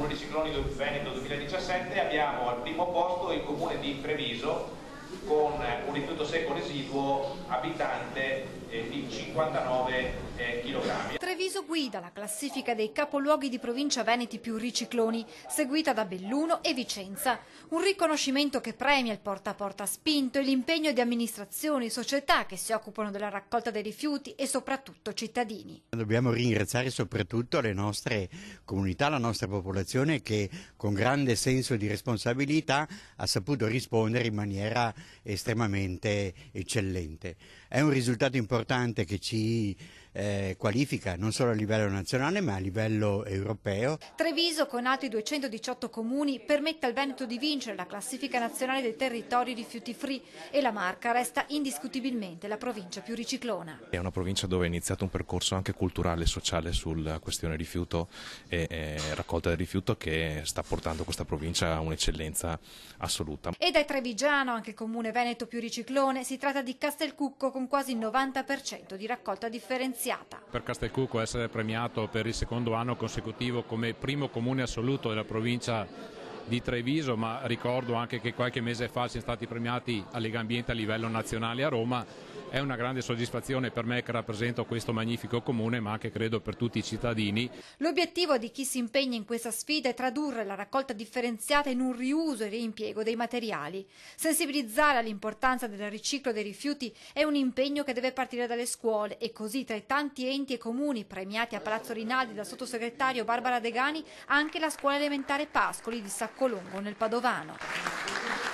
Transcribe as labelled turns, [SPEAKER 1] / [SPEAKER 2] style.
[SPEAKER 1] Pluricicloni Veneto 2017 abbiamo al primo posto il comune di Treviso con un rifiuto secco residuo abitante di 59 kg.
[SPEAKER 2] Treviso guida la classifica dei capoluoghi di provincia veneti più ricicloni, seguita da Belluno e Vicenza. Un riconoscimento che premia il porta a porta spinto e l'impegno di amministrazioni, società che si occupano della raccolta dei rifiuti e soprattutto cittadini.
[SPEAKER 3] Dobbiamo ringraziare soprattutto le nostre comunità, la nostra popolazione che con grande senso di responsabilità ha saputo rispondere in maniera estremamente eccellente. È un risultato importante che ci qualifica non solo a livello nazionale ma a livello europeo.
[SPEAKER 2] Treviso, con altri 218 comuni, permette al Veneto di vincere la classifica nazionale dei territori rifiuti free e la Marca resta indiscutibilmente la provincia più riciclona.
[SPEAKER 4] È una provincia dove è iniziato un percorso anche culturale e sociale sulla questione rifiuto e raccolta del rifiuto che sta portando questa provincia a un'eccellenza assoluta.
[SPEAKER 2] E dai trevigiano, anche il comune veneto più riciclone, si tratta di Castelcucco con quasi il 90% di raccolta differenziata.
[SPEAKER 5] Per Castelcucco essere premiato per il secondo anno consecutivo come primo comune assoluto della provincia di Treviso, ma ricordo anche che qualche mese fa siamo stati premiati a Lega Ambiente a livello nazionale a Roma. È una grande soddisfazione per me che rappresento questo magnifico comune, ma anche credo per tutti i cittadini.
[SPEAKER 2] L'obiettivo di chi si impegna in questa sfida è tradurre la raccolta differenziata in un riuso e reimpiego dei materiali. Sensibilizzare all'importanza del riciclo dei rifiuti è un impegno che deve partire dalle scuole e così tra i tanti enti e comuni premiati a Palazzo Rinaldi dal sottosegretario Barbara Degani anche la scuola elementare Pascoli di Saccolongo nel Padovano.